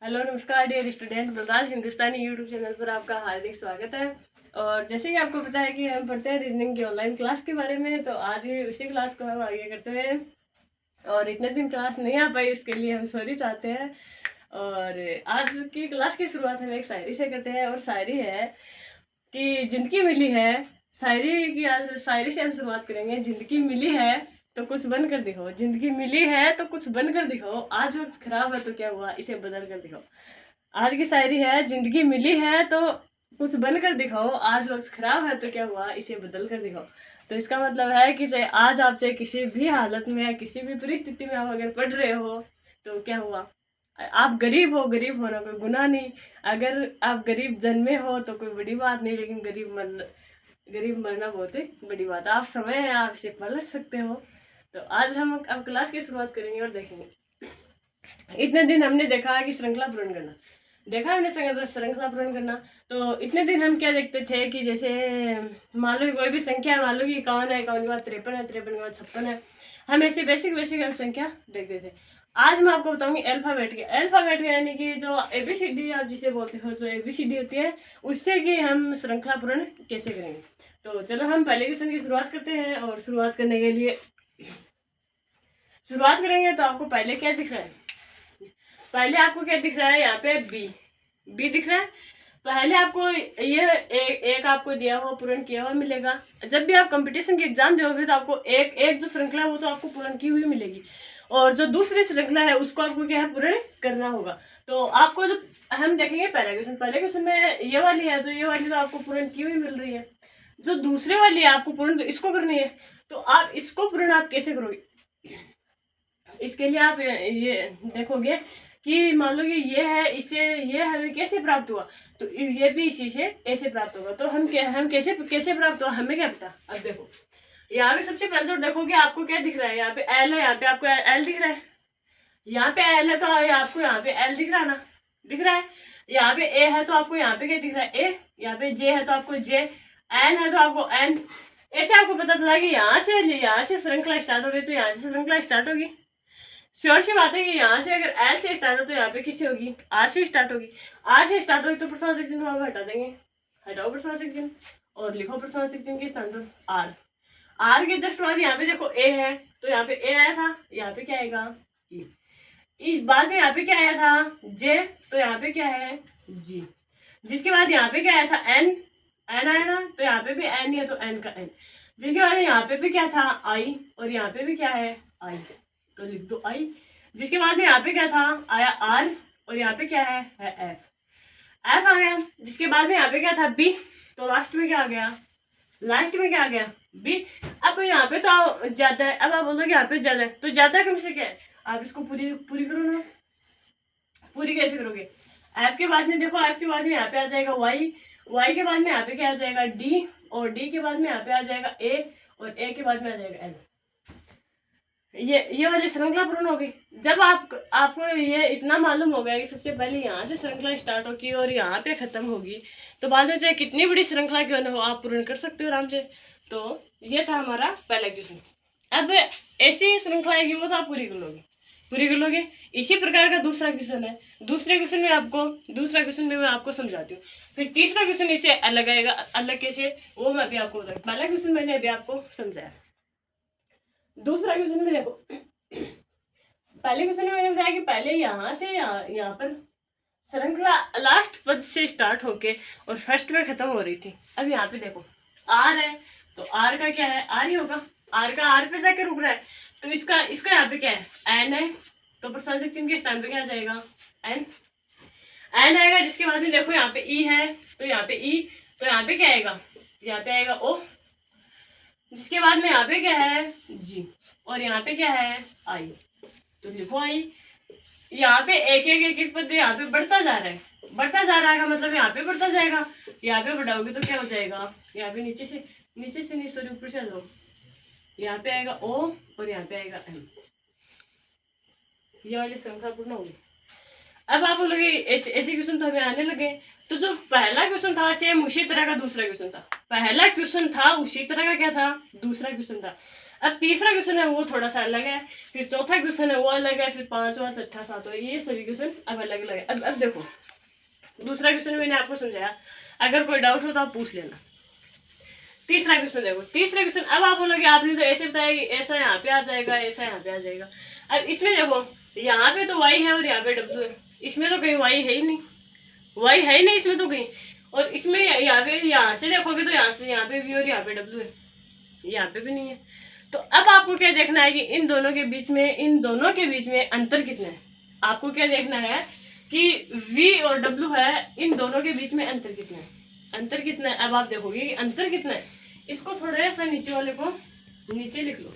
Hello नमस्कार dear student, Balraj हिंदुस्तानी YouTube channel पर आपका हार्दिक स्वागत है। और जैसे कि आपको पता है कि हम पढ़ते हैं रीजनिंग की ऑनलाइन क्लास के बारे में, तो आज भी उसी क्लास को हम आगे करते हैं। और इतने दिन क्लास नहीं आ पाई, उसके लिए हम सॉरी चाहते हैं। और आज की क्लास की शुरुआत हम एक शायरी से करते हैं, और शायरी है कि जिंदगी मिली है। शायरी की आज शायरी से हम शुरुआत करेंगे। जिंदगी मिली है तो कुछ बन कर दिखाओ, जिंदगी मिली है तो कुछ बन कर दिखाओ, आज वक्त खराब है तो क्या हुआ, इसे बदल कर दिखाओ। आज की शायरी है, जिंदगी मिली है तो कुछ बन कर दिखाओ, आज वक्त खराब है तो क्या हुआ, इसे बदल कर दिखाओ। तो इसका मतलब है कि चाहे आज आप चाहे किसी भी हालत में या किसी भी परिस्थिति में आप अगर पढ़ रहे हो तो क्या हुआ, आप गरीब हो, गरीब होना कोई गुनाह नहीं। अगर आप गरीब जन्मे हो तो कोई बड़ी बात नहीं, लेकिन गरीब मरना बहुत ही बड़ी बात है। आप समय है, आप इसे पलट सकते हो। तो आज हम अब क्लास की शुरुआत करेंगे और देखेंगे। इतने दिन हमने देखा कि श्रृंखला पूर्ण करना, देखा हमने श्रृंखला पूर्ण करना। तो इतने दिन हम क्या देखते थे कि जैसे मान लो कोई भी संख्या है, मान लो कि 51 है, 51 के बाद 53 है, 53 के बाद 56 है। हम ऐसे बेसिक बेसिक हम संख्या देखते थे। आज मैं आपको बताऊंगी अल्फाबेट के, अल्फाबेट यानी कि जो ABCD आप जिसे बोलते हो, जो ABCD होती है, उससे कि हम श्रृंखला पूर्ण कैसे करेंगे। तो चलो हम पहले क्वेश्चन की शुरुआत करते हैं। और शुरुआत करने के लिए शुरुआत करेंगे तो आपको पहले क्या दिख रहा है, पहले आपको क्या दिख रहा है, यहाँ पे बी दिख रहा है। पहले आपको ये एक आपको दिया हुआ पूर्ण किया हुआ मिलेगा। जब भी आप कंपटीशन की एग्जाम दोगे तो आपको एक एक जो श्रृंखला है वो तो आपको पूर्ण की हुई मिलेगी, और जो दूसरी श्रृंखला है उसको आपको क्या है, पूर्ण करना होगा। तो आपको जो हम देखेंगे पहले क्वेश्चन में ये वाली है, तो ये वाली तो आपको पूर्ण की हुई मिल रही है। जो दूसरे वाली है आपको पूर्ण तो इसको करनी है। तो आप इसको पूर्ण आप कैसे करोगे, इसके लिए आप ये देखोगे कि मान लो कि ये है, इससे ये हमें कैसे प्राप्त हुआ, तो ये भी इसी से ऐसे प्राप्त होगा। तो हम कैसे कैसे प्राप्त हुआ, हमें क्या पता। अब देखो यहाँ पे सबसे पहले जो देखोगे आपको क्या दिख रहा है, यहाँ पे एल है, यहाँ पे आपको एल दिख रहा है। यहाँ पे एल है तो आपको यहाँ पे एल दिख रहा है ना, दिख रहा है। यहाँ पे ए है तो आपको यहाँ पे क्या दिख रहा है, ए। यहाँ पे जे है तो आपको जे, एन है तो आपको एन। ऐसे आपको पता चला कि यहाँ से श्रृंखला स्टार्ट हो रही है, तो यहाँ से श्रृंखला स्टार्ट होगी। श्योर सी बात है कि यहाँ से अगर एल से स्टार्ट हो तो यहाँ पे किससे होगी, आर से स्टार्ट होगी। आर से स्टार्ट होगी तो प्रश्नार्थक चिन्ह वहां हटा देंगे, हटाओ प्रश्नार्थक चिन्ह और लिखो प्रश्नार्थक चिन्ह के स्थान पर आर। आर के जस्ट बाद यहाँ पे देखो ए है, तो यहाँ पे ए आया था, यहाँ पे क्या आएगा ई। बाद में यहाँ पे क्या आया था जे, तो यहाँ पे क्या है जी। जिसके बाद यहाँ पे क्या आया था एन, एन आया ना, तो यहाँ पे भी एन है तो एन का एन। जिसके बाद यहाँ पे भी क्या था आई, और यहाँ पे भी क्या है आई, तो लिख दो आई। जिसके बाद में यहाँ पे क्या था आया आर, और यहाँ पे क्या है एफ, एफ आ गया। जिसके बाद में यहाँ पे क्या था बी, तो लास्ट में क्या आ गया, लास्ट में क्या आ गया बी। अब यहाँ पे तो ज्यादा है, अब आप बोलोगे यहाँ पे ज्यादा है, तो ज्यादा कम से क्या है, आप इसको पूरी पूरी करो ना। पूरी कैसे करोगे, एफ के बाद में देखो, एफ के बाद में यहाँ पे आ जाएगा वाई, वाई के बाद में यहाँ पे क्या आ जाएगा डी, और डी के बाद में यहाँ पे आ जाएगा ए, और ए के बाद में आ जाएगा एल। ये वाली श्रृंखला पूर्ण होगी। जब आपको ये इतना मालूम हो गया कि सबसे पहले यहाँ से श्रृंखला स्टार्ट होगी और यहाँ पे खत्म होगी, तो बाद में चाहे कितनी बड़ी श्रृंखला क्यों ना हो आप पूर्ण कर सकते हो आराम से। तो ये था हमारा पहला क्वेश्चन। अब ऐसी श्रृंखला आएगी वो तो आप पूरी कर लोगे। इसी प्रकार का दूसरा क्वेश्चन है, दूसरे क्वेश्चन में मैं आपको समझाती हूँ। फिर तीसरा क्वेश्चन इसे अलग आएगा, अलग कैसे वो मैं अभी आपको बताऊँ। पहला क्वेश्चन मैंने अभी आपको समझाया। दूसरा क्वेश्चन में देखो, पहले क्वेश्चन में मैंने बताया कि पहले यहाँ से यहाँ पर श्रृंखला लास्ट पद से स्टार्ट होके और फर्स्ट में खत्म हो रही थी। अब यहाँ पे देखो आर है, तो आर का क्या है, आर ही होगा। आर का आर पे जाके रुक रहा है, तो इसका यहाँ पे क्या है एन है, तो प्रश्नार्थक चिन्ह के स्थान पे क्या आ जाएगा एन, एन आएगा। जिसके बाद में देखो यहाँ पे ई है, तो यहाँ पे ई, तो यहाँ पे क्या आएगा, यहाँ पे आएगा ओ। जिसके बाद में यहाँ पे क्या है जी, और यहाँ पे क्या है आई, तो लिखो आई। यहाँ पे एक पद यहाँ पे बढ़ता जा रहा है, बढ़ता जा रहा है का मतलब यहाँ पे बढ़ता जाएगा। यहाँ पे बढ़ाओगे तो क्या हो जाएगा, यहाँ पे नीचे से नहीं सॉरी ऊपर से आ जाओ, यहाँ पे आएगा ओ और यहाँ पे आएगा एम। ये वाली श्रृंखला पूर्ण होगी। अब आप बोलोगे ऐसे क्वेश्चन तो हमें आने लगे। तो जो पहला क्वेश्चन था सेम उसी तरह का दूसरा क्वेश्चन था। पहला क्वेश्चन था उसी तरह का क्या था, दूसरा क्वेश्चन था। अब तीसरा क्वेश्चन है वो थोड़ा सा अलग है, फिर चौथा क्वेश्चन है वो अलग है, फिर पांचवा छठा सातवां ये सभी क्वेश्चन अब अलग अलग है। अब देखो दूसरा क्वेश्चन मैंने आपको समझाया, अगर कोई डाउट हो तो आप पूछ लेना। तीसरा क्वेश्चन देखो, तीसरा क्वेश्चन अब आप बोलोगे आपने तो ऐसे बताया कि ऐसा यहाँ पे आ जाएगा, ऐसा यहाँ पे आ जाएगा। अब इसमें देखो यहाँ पे तो वाई है और यहाँ पे डब्ल्यू है, इसमें तो कहीं वाई है ही नहीं, वाई है ही नहीं इसमें तो कहीं। और इसमें यहाँ पे यहाँ से देखोगे तो यहाँ से यहाँ पे वी और यहाँ पे डब्ल्यू है, यहाँ पे भी नहीं है। तो अब आपको क्या देखना है कि इन दोनों के बीच में अंतर कितना है। आपको क्या देखना है कि v और w है, इन दोनों के बीच में अंतर कितना है, अंतर कितना है। अब आप देखोगे कि अंतर कितना है। इसको थोड़ा सा नीचे वाले को नीचे लिख लो।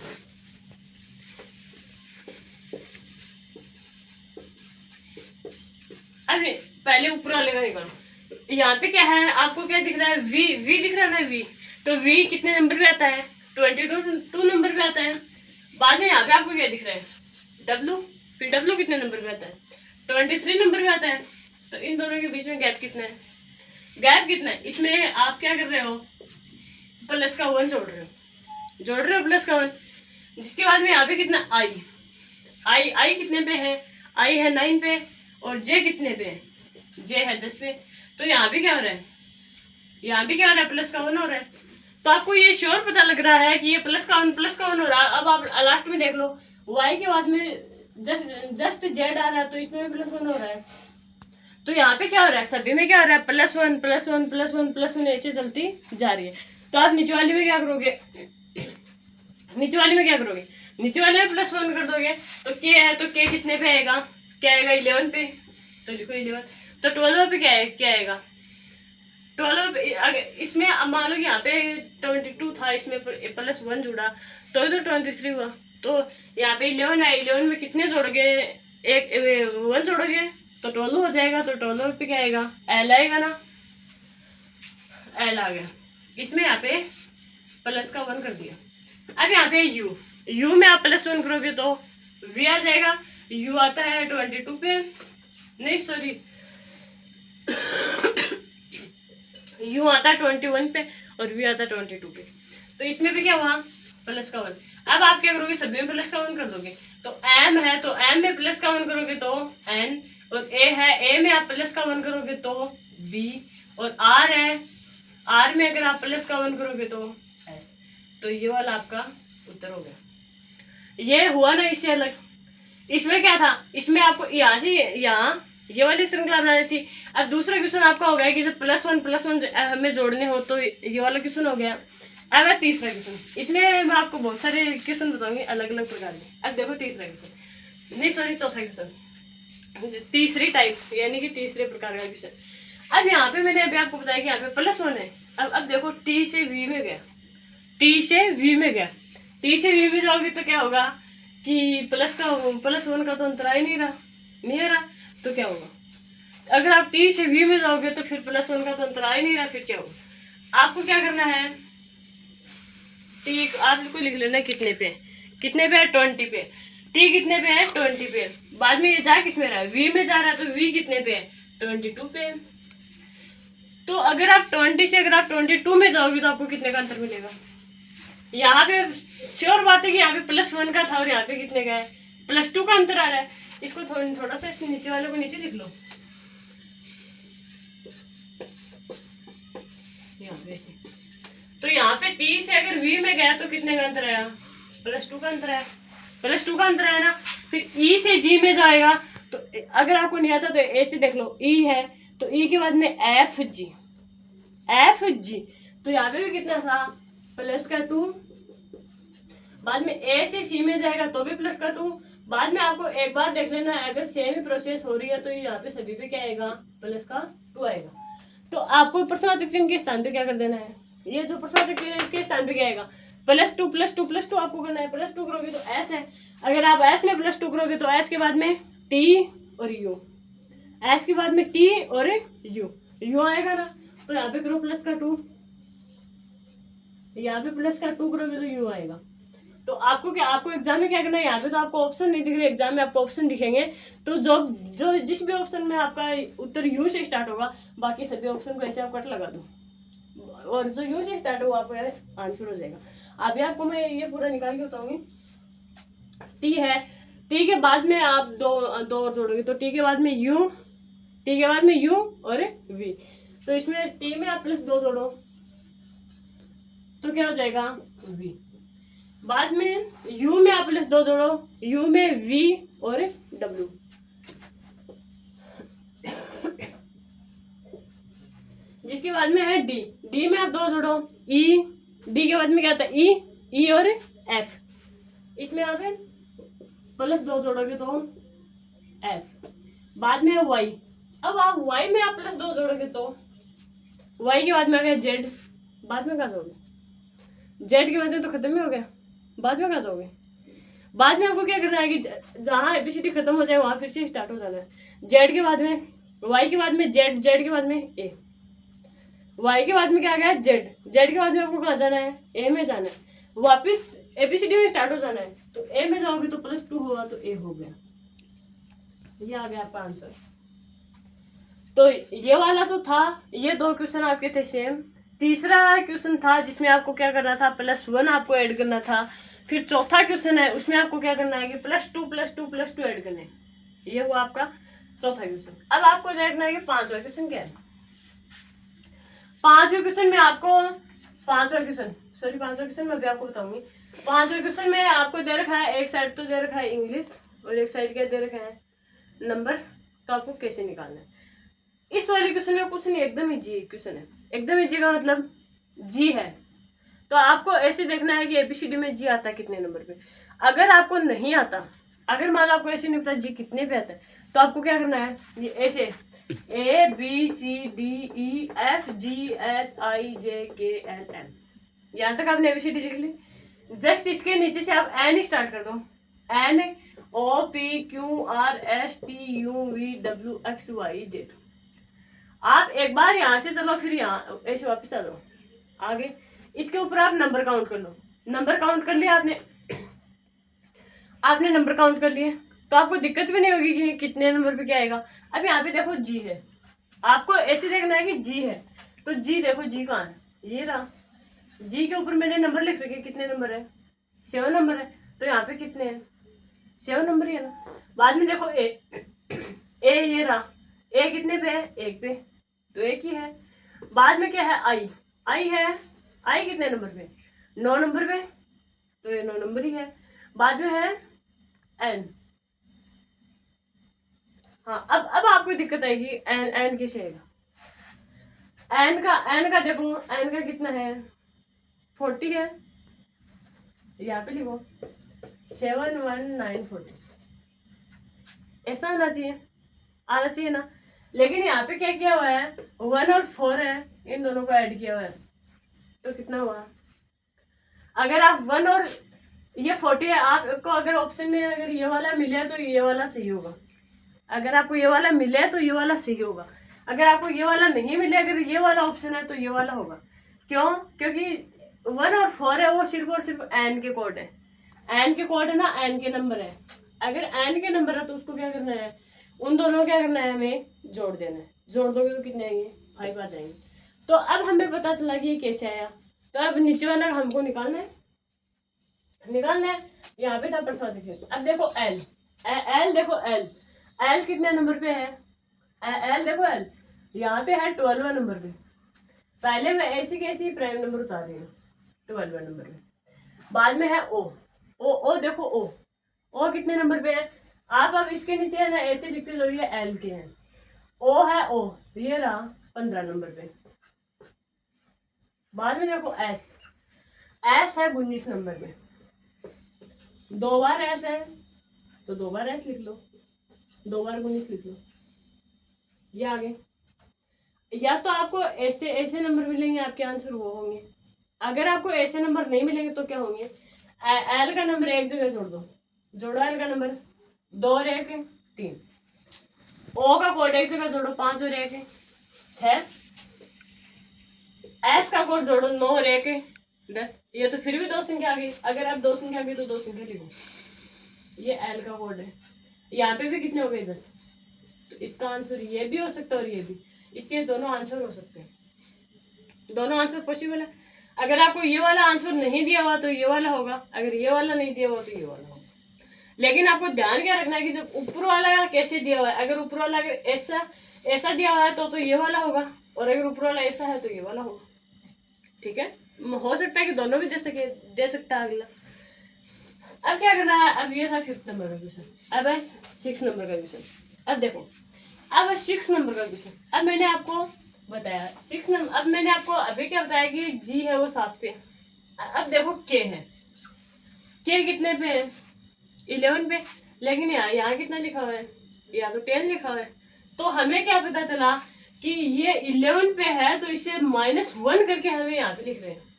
अब पहले ऊपर वाले का निकालो। यहाँ पे क्या है, आपको क्या दिख रहा है, v दिख रहा है ना, v तो v कितने नंबर पे आता है, 22 नंबर पे आता है। बाद में यहाँ पे आपको क्या दिख रहा है, w, फिर w कितने नंबर पे आता है, 23 नंबर पे आता है। तो इन दोनों के बीच में गैप कितना है, गैप कितना है। इसमें आप क्या कर रहे हो, प्लस का 1 जोड़ रहे हो प्लस का 1, जिसके बाद में यहाँ पे कितना आई कितने पे है, आई है 9 पे, और जे कितने पे है, जे है 10 पे। तो यहाँ पे क्या हो रहा है, यहाँ पे क्या हो रहा है, प्लस का 1 हो रहा है। तो आपको ये श्योर पता लग रहा है कि ये प्लस का 1 हो रहा है। अब आप लास्ट में देख लो, वाई के बाद में जस्ट जेड आ रहा है, तो इसमें भी +1 हो रहा है। तो यहाँ पे क्या हो रहा है, सभी में क्या हो रहा है, +1 +1 +1 +1 ऐसे चलती जा रही है। तो आप नीचे वाली में क्या करोगे, नीचे वाले में +1 कर दोगे। तो के है तो के कितने पे आएगा, क्या आएगा 11 पे, तो लिखो 11। तो 12 पे क्या आएगा 12 पे। इसमें मान लो यहाँ पे 22 था, इसमें +1 जुड़ा तो 23 हुआ। तो यहाँ पे 11 है, 11 में कितने जोड़ोगे, 1 जोड़ोगे तो 12 हो जाएगा। तो 12 पे क्या आएगा, एल आएगा ना, एल आ गया। इसमें यहाँ पे प्लस का 1 कर दिया। अब यहाँ पे यू में आप +1 करोगे तो वी आ जाएगा। यू आता है 22 पे, नहीं सॉरी यू आता है 21 पे और वी आता है 22 पे। तो इसमें भी क्या हुआ, प्लस का 1। अब आप क्या करोगे, सभी में प्लस का 1 कर दोगे। तो एम है तो एम में प्लस का 1 करोगे तो एन, और ए है ए में आप प्लस का 1 करोगे तो बी, और आर है आर में अगर आप प्लस का 1 करोगे तो एस। तो ये वाला आपका उत्तर हो गया। ये हुआ ना इससे अलग। इसमें क्या था, इसमें आपको यहाँ से यहाँ ये वाली श्रृंखला बनानी थी। अब दूसरा क्वेश्चन आपका हो गया कि जब +1 हमें जोड़ने हो, तो ये वाला क्वेश्चन हो गया। अब है तीसरा क्वेश्चन। इसमें मैं आपको बहुत सारे क्वेश्चन बताऊंगी अलग अलग प्रकार के। अब देखो तीसरा क्वेश्चन, नहीं सॉरी चौथा क्वेश्चन, तीसरी टाइप यानी कि तीसरे प्रकार का क्वेश्चन। अब यहाँ पे मैंने अभी आपको बताया कि यहाँ पे +1 है। अब देखो टी से वी में गया, टी से वी में जाओगे तो क्या होगा कि +1 का तो अंतराय नहीं आ रहा। तो क्या होगा, अगर आप टी से वी में जाओगे तो फिर +1 का तो अंतराय नहीं रहा, फिर क्या होगा। आपको क्या करना है, टी आपको लिख लेना कितने पे है 20 पे। टी कितने पे है 20 पे। बाद में ये जा किस में रहा है, वी में जा रहा है, तो वी कितने पे है 22 पे। तो अगर आप 20 से 22 में जाओगे तो आपको कितने का अंतर मिलेगा। यहाँ पे श्योर बात है कि यहाँ पे +1 का था और यहाँ पे कितने का है, +2 का अंतर आ रहा है। इसको थोड़ा सा इसके नीचे वाले को नीचे लिख लो, यहाँ पे ऐसे। तो यहाँ पे टी से अगर वी में गया तो कितने का अंतर आया, +2 का अंतर आया, +2 का अंतर आया ना। फिर ई से जी में जाएगा तो अगर आपको नहीं आता तो ऐसे देख लो, ई है तो ई के बाद में एफ जी, तो यहाँ पे भी कितना था +2। बाद में ए से सी में जाएगा तो भी +2। बाद में आपको एक बार देख लेना है, अगर सेम ही प्रोसेस हो रही है तो यहाँ पे सभी पे क्या आएगा +2 आएगा। तो आपको प्रश्नवाचक चिन्ह के स्थान पे क्या कर देना है, ये जो प्रश्नवाचक चिन्ह है इसके स्थान पे क्या आएगा +2 आपको करना है। +2 करोगे तो एस है, अगर आप एस में +2 करोगे तो एस के बाद में टी और यू, एस के बाद में टी और यू आएगा ना। तो यहाँ पे करो +2, यहाँ पे +2 करोगे तो यू आएगा। तो आपको क्या, आपको एग्जाम में क्या करना है, यहाँ पे तो आपको ऑप्शन नहीं दिख रहे, एग्जाम में आपको ऑप्शन दिखेंगे। तो जो जो जिस भी ऑप्शन में आपका उत्तर यू से स्टार्ट होगा, बाकी सभी ऑप्शन को ऐसे आप कट लगा दो, और जो यू से स्टार्ट होगा आपका आंसर हो जाएगा। अभी आपको मैं ये पूरा निकाल के बताऊंगी। टी है, टी के बाद में आप दो और जोड़ोगे, तो टी के बाद में यू, टी के बाद में यू और वी, तो इसमें टी में आप +2 जोड़ो तो क्या हो जाएगा वी। बाद में यू में आप +2 जोड़ो, यू में वी और डब्ल्यू। जिसके बाद में है डी, डी में आप 2 जोड़ो, ई, डी के बाद में क्या आता है ई और एफ, इसमें आप +2 जोड़ोगे तो एफ। बाद में है वाई, अब आप वाई में आप +2 जोड़ोगे तो वाई के बाद में आ गया जेड, बाद में कहाँ जाओगे, जेड के बाद में तो खत्म ही हो गया, बाद में कहाँ जाओगे। बाद में आपको क्या करना है कि जहाँ एबीसीडी खत्म हो जाए वहाँ फिर से स्टार्ट हो जाना है। जेड के बाद में, वाई के बाद में जेड, जेड के बाद में ए, वाई के बाद में क्या आ गया जेड, जेड के बाद में आपको कहाँ जाना है, ए में जाना है, वापस एबीसीडी में स्टार्ट हो जाना है। तो ए में जाओगे तो +2 होगा तो ए हो गया, ये आ गया आपका आंसर। तो ये वाला तो था, ये 2 क्वेश्चन आपके थे सेम। तीसरा क्वेश्चन था जिसमें आपको क्या करना था, +1 आपको ऐड करना था। फिर चौथा क्वेश्चन है, उसमें आपको क्या करना है कि +2 ऐड करने, ये हुआ आपका चौथा क्वेश्चन। अब आपको देखना है कि पांचवा क्वेश्चन क्या है। पांचवें क्वेश्चन में आपको, पांचवा क्वेश्चन मैं अभी आपको बताऊंगी। पांचवें क्वेश्चन में आपको दे रखा है, एक साइड तो दे रखा है इंग्लिश और एक साइड क्या दे रखा है नंबर, तो आपको कैसे निकालना है। इस वाले क्वेश्चन में कुछ नहीं, एकदम इजी क्वेश्चन है। एकदम इजी का मतलब जी है, तो आपको ऐसे देखना है कि एबीसीडी में जी आता है कितने नंबर पे। अगर आपको नहीं आता, अगर मान लो आपको ऐसे नहीं पता जी कितने पे आता है, तो आपको क्या करना है, ये ऐसे ABCDEFGHIJKLM, यहाँ तक आपने एबीसीडी लिख ली। जस्ट इसके नीचे से आप एन स्टार्ट कर दो, NOPQRSTUVWXYZ। आप एक बार यहाँ से चलो, फिर यहाँ ऐसे वापस आ जाओ आगे, इसके ऊपर आप नंबर काउंट कर लो। नंबर काउंट कर लिया आपने नंबर काउंट कर लिए, तो आपको दिक्कत भी नहीं होगी कि कितने नंबर पे क्या आएगा। अब यहाँ पे देखो जी है, आपको ऐसे देखना है कि जी है, तो जी देखो जी कहाँ है, ये रहा। जी के ऊपर मैंने नंबर लिख रखे, कितने नंबर है 7 नंबर है, तो यहाँ पे कितने हैं 7 नंबर ही है ना। बाद में देखो ए ये रहा, ए कितने पे है 1 पे, तो 1 ही है। बाद में क्या है आई है, आई कितने नंबर पे 9 नंबर पे, तो ये 9 नंबर ही है। बाद में है एन, हाँ अब आपको दिक्कत आएगी एन कैसे आएगा। एन का देखो, एन का कितना है 40 है, यहाँ पे लिखो 71940, ऐसा आना चाहिए ना। लेकिन यहाँ पे क्या किया हुआ है 1 और 4 है, इन दोनों को ऐड किया हुआ है, तो कितना हुआ। अगर आप 1 और ये 40 है, आपको अगर ऑप्शन में अगर ये वाला मिले तो ये वाला सही होगा, अगर आपको ये वाला मिले तो ये वाला सही होगा। अगर आपको ये वाला नहीं मिले, अगर ये वाला ऑप्शन है तो ये वाला होगा। क्यों, क्योंकि 1 और 4 है वो सिर्फ और सिर्फ एन के कोड है, एन के कोड है ना, एन के नंबर है। अगर एन के नंबर है तो उसको क्या करना है, उन दोनों क्या करना है, हमें जोड़ देना है। जोड़ दोगे तो कितने आएंगे 5 आ जाएंगे। तो अब हमें पता चला कि ये कैसे आया। तो अब नीचे वाला हमको निकालना है। यहाँ पे था परसेंटेज। अब देखो एल देखो एल कितने नंबर पे है, एल देखो एल यहाँ पे है 12 नंबर पे। पहले मैं ऐसी कैसी प्राइम नंबर उतार रही हूँ 12 नंबर पे। बाद में है ओ देखो ओ कितने नंबर पे है। आप अब इसके नीचे है ना ऐसे लिखते जाओ, ये एल के हैं, ओ है ओ, ये रहा 15 नंबर पे। बाद में देखो एस है 19 नंबर पे। 2 बार एस है तो 2 बार एस लिख लो, 2 बार 19 लिख लो, ये आगे। या तो आपको ऐसे नंबर मिलेंगे, आपके आंसर वो होंगे। अगर आपको ऐसे नंबर नहीं मिलेंगे तो क्या होंगे, एल का नंबर एक जगह जोड़ दो, जोड़ो एल का नंबर 2 और 1 3, ओ का कोड एक जगह जोड़ो 5 और 1 6, एस का कोड जोड़ो 9 और 1 10। ये तो फिर भी दो संख्या आ गई। अगर आप दो संख्या आ गई तो दो संख्या लिखो। ये एल का कोड है। यहाँ पे भी कितने हो गए? 10। तो इसका आंसर ये भी हो सकता है और ये भी, इसके दोनों आंसर हो सकते हैं, दोनों आंसर पॉसिबल है। अगर आपको ये वाला आंसर नहीं दिया हुआ तो ये वाला होगा, अगर ये वाला नहीं दिया हुआ तो ये वाला होगा। लेकिन आपको ध्यान क्या रखना है कि जब ऊपर वाला कैसे दिया हुआ है, अगर ऊपर वाला ऐसा दिया हुआ है तो ये वाला होगा, और अगर ऊपर वाला ऐसा है तो ये वाला होगा। ठीक है, हो सकता है कि दोनों भी दे सकता है अगला। अब क्या करना है? अब ये था 5th नंबर का क्वेश्चन। अब है 6 नंबर का क्वेश्चन। अब देखो, अब है 6 नंबर का क्वेश्चन। अब मैंने आपको बताया 6 नंबर। अब मैंने आपको अभी क्या बताया कि जी है वो 7 पे। अब देखो के है, के कितने पे है? 11 पे। लेकिन यहाँ कितना लिखा हुआ है? यहाँ तो 10 लिखा हुआ है। तो हमें क्या पता चला कि ये 11 पे है, तो इसे -1 करके हमें यहाँ पे लिख रहे हैं।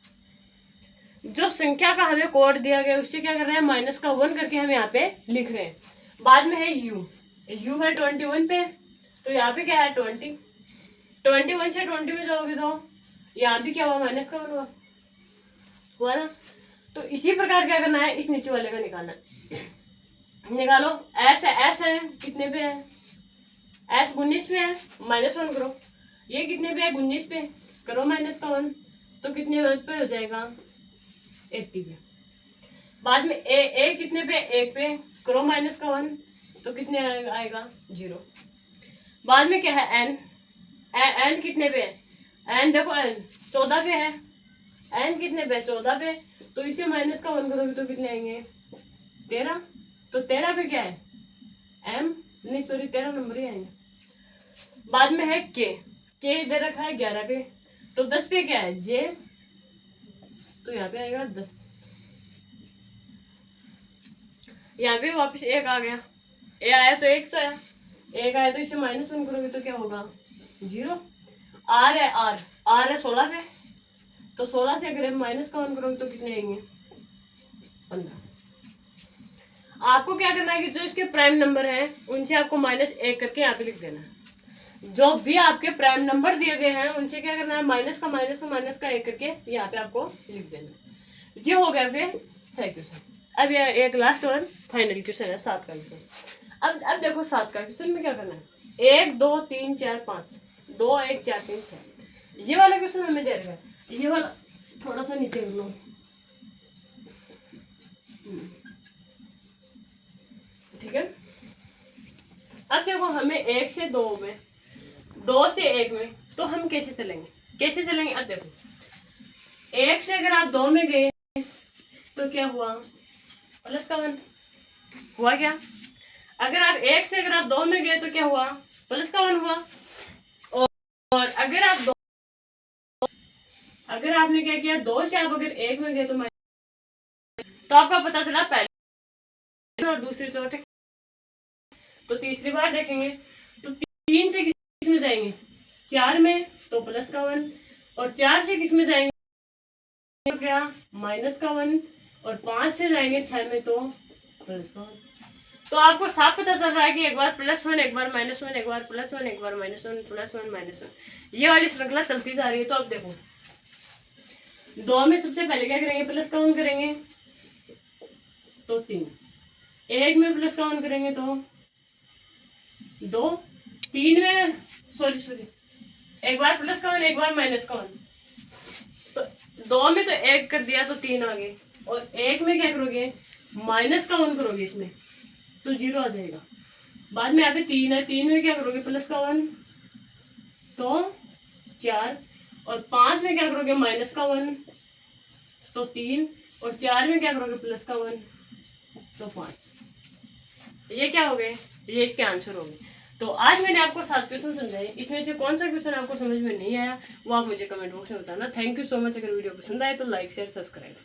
जो संख्या का हमें कोड दिया गया उससे क्या कर रहे हैं? -1 करके हम यहाँ पे लिख रहे हैं। बाद में है यू है 21 पे, तो यहाँ पे क्या है? 20। 21 से 20 में जाओगे तो यहाँ भी क्या हुआ? -1 हुआ ना। तो इसी प्रकार क्या करना है? इस नीचे वाले का निकालना है। निकालो। एस है कितने पे है? एस 19 पे है, -1 करो। ये कितने पे है? 19 पे, करो -1, तो कितने पे हो जाएगा? 80 पे। बाद में ए कितने पे? 1 पे, करो -1, तो कितने आएगा? 0। बाद में क्या है? एन कितने पे है? एन देखो, एन 14 पे है। एन कितने पे? 14 पे, तो इसे -1 करोगे तो कितने आएंगे? 13। तो 13 पे क्या है? एम नहीं, सॉरी, 13 नंबर ही आएंगे। बाद में है के इधर रखा है 11 पे, तो 10 पे क्या है? जे, तो यहाँ पे आएगा 10। यहाँ पे वापस 1 आ गया। ए आया तो 1 तो आया, 1 आया तो इसे -1 करोगे तो क्या होगा? 0। आर है 16 पे, तो 16 से अगर -1 करोगे तो कितने आएंगे? 15। आपको क्या करना है कि जो इसके प्राइम नंबर हैं उनसे आपको -1 करके यहाँ पे लिख देना है। जो भी आपके प्राइम नंबर दिए गए हैं उनसे क्या करना है? माइनस का 1 करके यहाँ पे आपको लिख देना। ये हो गया फिर 6 क्वेश्चन। अब ये एक लास्ट और फाइनल क्वेश्चन है 7 का क्वेश्चन। अब देखो 7 का क्वेश्चन में क्या करना है? 1 2 3 4 5, 2 1 4 3 6। ये वाला क्वेश्चन हमें दे रखा है। ये वाला थोड़ा सा नीचे कर लो। ठीक है। अब देखो हमें 1 से 2 में, 2 से 1 में, तो हम कैसे चलेंगे? अब देखो 1 से अगर आप 2 में गए तो क्या हुआ? +1 हुआ क्या? अगर आप 1 से अगर आप 2 में गए तो क्या हुआ? +1 हुआ। और अगर आपने क्या किया? 2 से आप अगर 1 में गए तो आपका पता चला पहले और दूसरी चोट। तो तीसरी बार देखेंगे तो 3 से किस में जाएंगे? 4 में, तो +1। और 4 से किस में जाएंगे? तो क्या? -1। और 5 से जाएंगे 6 में, तो +1। तो आपको साफ पता चल रहा है कि एक बार +1, एक बार -1, एक बार +1, एक बार -1, +1 -1, ये वाली श्रृंखला चलती जा रही है। तो अब देखो 2 में सबसे पहले क्या करेंगे? +1 करेंगे, तो 3। 1 में +1 करेंगे तो 2। 3 में सॉरी एक बार +1, एक बार -1। तो 2 में तो 1 कर दिया तो 3 आ गए, और 1 में क्या करोगे? -1 करोगे इसमें, तो 0 आ जाएगा। बाद में यहाँ पे 3 है, 3 में क्या करोगे? +1, तो 4। और 5 में क्या करोगे? -1, तो 3। और 4 में क्या करोगे? +1, तो 5। ये क्या हो गए? ये इसके आंसर हो गए। तो आज मैंने आपको 7 क्वेश्चन समझाए। इसमें से कौन सा क्वेश्चन आपको समझ में नहीं आया वो आप मुझे कमेंट बॉक्स में बताना। Thank you so much. अगर वीडियो पसंद आए तो लाइक शेयर सब्सक्राइब।